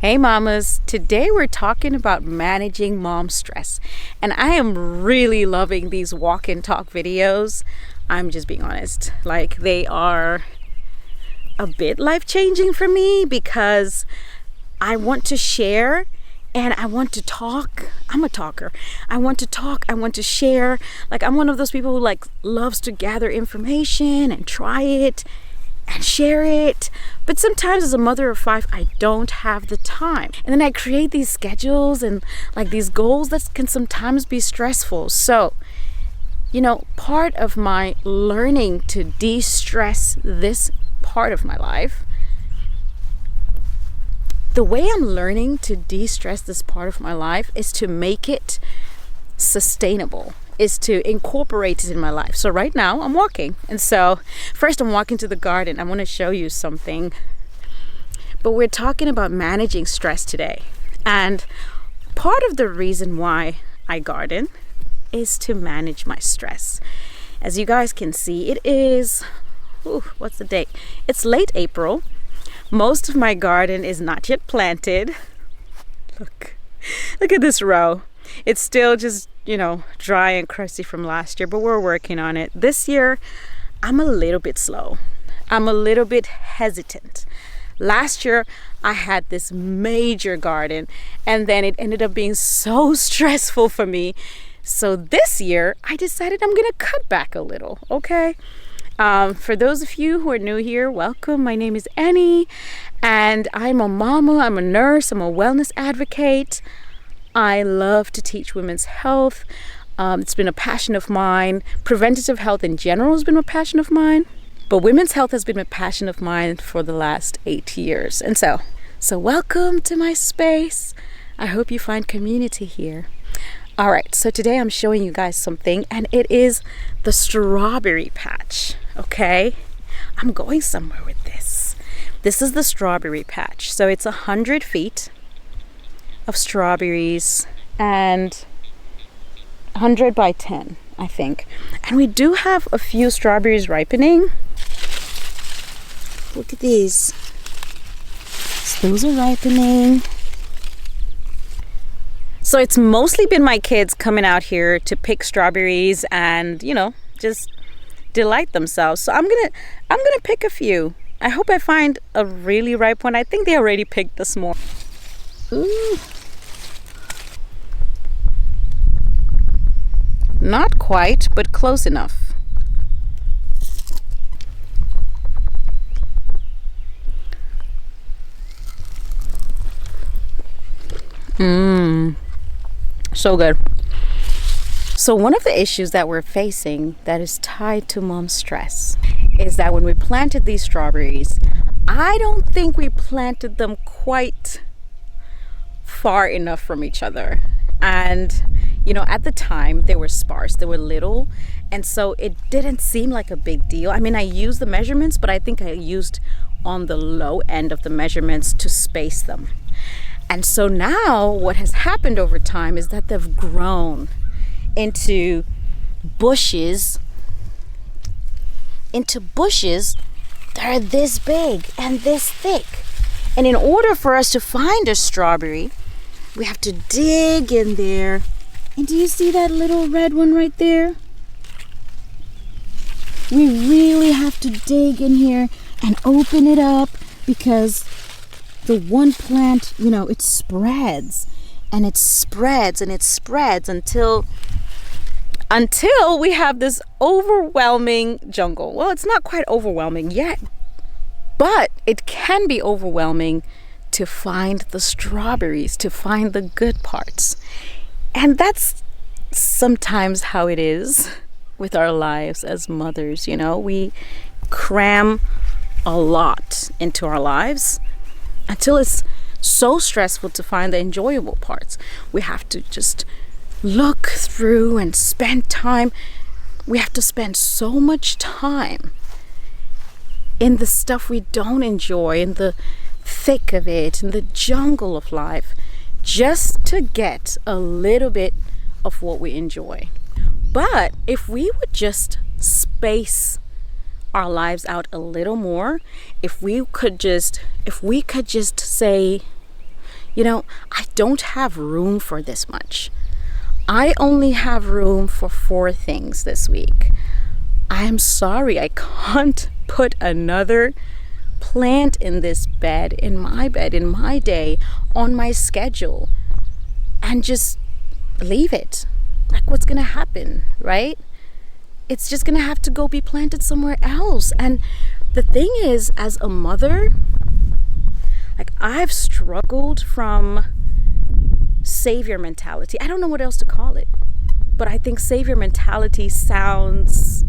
Hey mamas, today we're talking about managing mom stress, and I am really loving these walk and talk videos. I'm just being honest, like they are a bit life-changing for me because I want to share and I want to talk. I'm a talker. I want to talk, I want to share. Like I'm one of those people who loves to gather information and try it and share it. But sometimes as a mother of 5, I don't have the time. And then I create these schedules and these goals that can sometimes be stressful. So, part of my learning to de-stress this part of my life, the way I'm learning to de-stress this part of my life is to make it sustainable, is to incorporate it in my life. So right now I'm walking, and so first I'm walking to the garden. I want to show you something, but we're talking about managing stress today, and part of the reason why I garden is to manage my stress. As you guys can see, it is what's the date? It's late April. Most of my garden is not yet planted. Look at this row. It's still just dry and crusty from last year, but we're working on it. This year, I'm a little bit slow. I'm a little bit hesitant. Last year, I had this major garden, and then it ended up being so stressful for me. So this year, I decided I'm gonna cut back a little, okay? For those of you who are new here, welcome. My name is Annie, and I'm a mama, I'm a nurse, I'm a wellness advocate. I love to teach women's health. It's been a passion of mine. Preventative health in general has been a passion of mine, but women's health has been a passion of mine for the last 8 years. And so welcome to my space. I hope you find community here. All right, so today I'm showing you guys something, and it is the strawberry patch, okay? I'm going somewhere with this. This is the strawberry patch. So it's 100 feet of strawberries and 100 by 10, I think. And we do have a few strawberries ripening. Look at these. So those are ripening. So it's mostly been my kids coming out here to pick strawberries and, just delight themselves. So I'm gonna pick a few. I hope I find a really ripe one. I think they already picked this morning. Ooh. Not quite, but close enough. So good. So one of the issues that we're facing that is tied to mom stress is that when we planted these strawberries, I don't think we planted them quite far enough from each other. And at the time they were sparse, they were little, and so it didn't seem like a big deal. I mean, I used the measurements, but I think I used on the low end of the measurements to space them. And so now what has happened over time is that they've grown into bushes that are this big and this thick. And in order for us to find a strawberry, we have to dig in there. And do you see that little red one right there? We really have to dig in here and open it up because the one plant, it spreads and it spreads and it spreads until we have this overwhelming jungle. Well, it's not quite overwhelming yet, but it can be overwhelming to find the strawberries, to find the good parts. And that's sometimes how it is with our lives as mothers. We cram a lot into our lives until it's so stressful to find the enjoyable parts. We have to just look through and spend time. We have to spend so much time in the stuff we don't enjoy, in the thick of it, in the jungle of life, just to get a little bit of what we enjoy. But if we would just space our lives out a little more, if we could just say, I don't have room for this much. I only have room for 4 things this week. I am sorry, I can't put another plant in this bed, in my day, on my schedule, and just leave it. Like, what's gonna happen, right? It's just gonna have to go be planted somewhere else. And the thing is, as a mother, like, I've struggled from savior mentality. I don't know what else to call it, but I think savior mentality sounds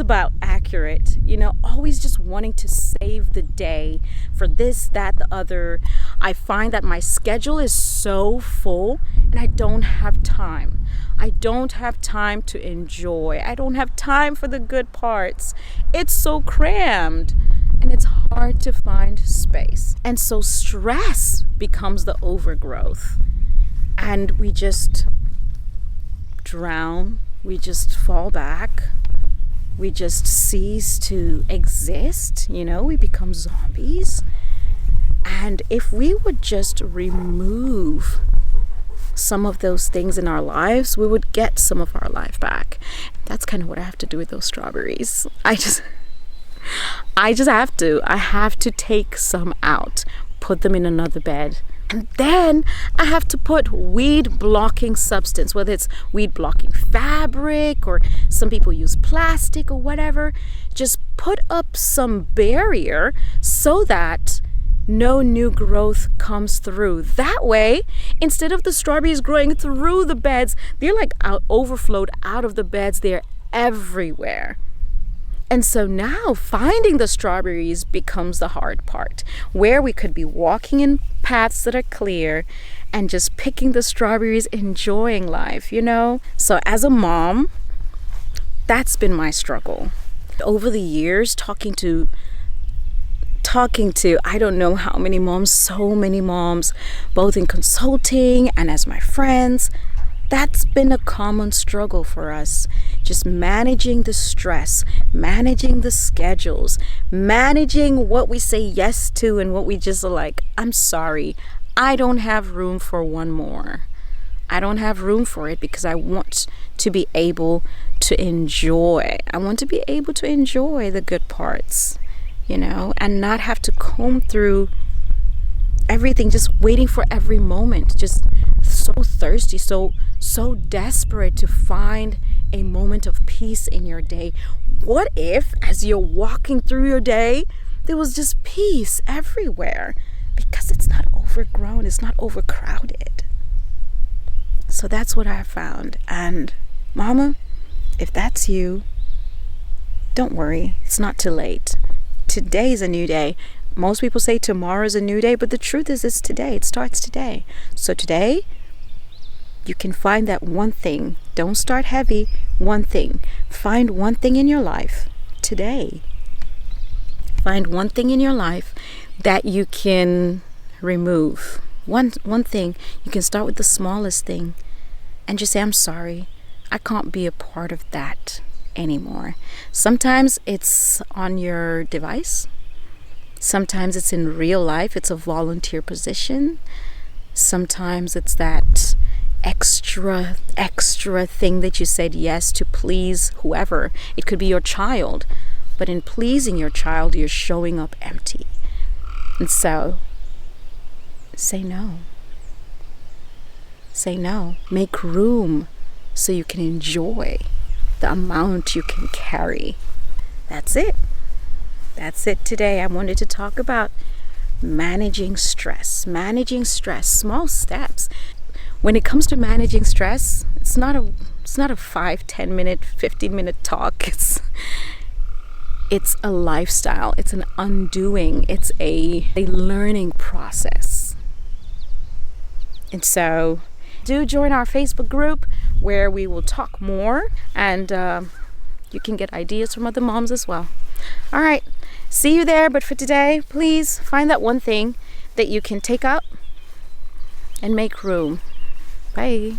about accurate. Always just wanting to save the day for this, that, the other. I find that my schedule is so full and I don't have time. I don't have time to enjoy. I don't have time for the good parts. It's so crammed and it's hard to find space. And so stress becomes the overgrowth. And we just drown. We just fall back. We just cease to exist. We become zombies. And if we would just remove some of those things in our lives, we would get some of our life back. That's kind of what I have to do with those strawberries. I just have to. I have to take some out, put them in another bed. And then I have to put weed blocking substance, whether it's weed blocking fabric or some people use plastic or whatever. Just put up some barrier so that no new growth comes through. That way, instead of the strawberries growing through the beds, they're like overflowed out of the beds. They're everywhere. And so now finding the strawberries becomes the hard part, where we could be walking in paths that are clear and just picking the strawberries, enjoying life, So as a mom, that's been my struggle. Over the years, talking to I don't know how many moms, so many moms, both in consulting and as my friends, that's been a common struggle for us. Just managing the stress, managing the schedules, managing what we say yes to and what we just are like, I'm sorry, I don't have room for one more. I don't have room for it because I want to be able to enjoy. I want to be able to enjoy the good parts, and not have to comb through everything, just waiting for every moment, just so thirsty, so desperate to find a moment of peace in your day. What if, as you're walking through your day, there was just peace everywhere? Because it's not overgrown, it's not overcrowded. So that's what I found. And mama, if that's you, don't worry, it's not too late. Today is a new day. Most people say tomorrow is a new day, but the truth is it's today. It starts today. So today, you can find that one thing. Don't start heavy. One thing. Find one thing in your life today. Find one thing in your life that you can remove. One thing. You can start with the smallest thing and just say, I'm sorry. I can't be a part of that anymore. Sometimes it's on your device. Sometimes it's in real life. It's a volunteer position. Sometimes it's that extra thing that you said yes to please whoever. It could be your child. But in pleasing your child, you're showing up empty. And so, say no. Say no. Make room so you can enjoy the amount you can carry. That's it. That's it today. I wanted to talk about managing stress. Managing stress, small steps. When it comes to managing stress, it's not a 5, 10 minute, 15-minute talk. It's a lifestyle. It's an undoing. It's a learning process. And so do join our Facebook group where we will talk more, and you can get ideas from other moms as well. All right. See you there. But for today, please find that one thing that you can take up and make room. Bye.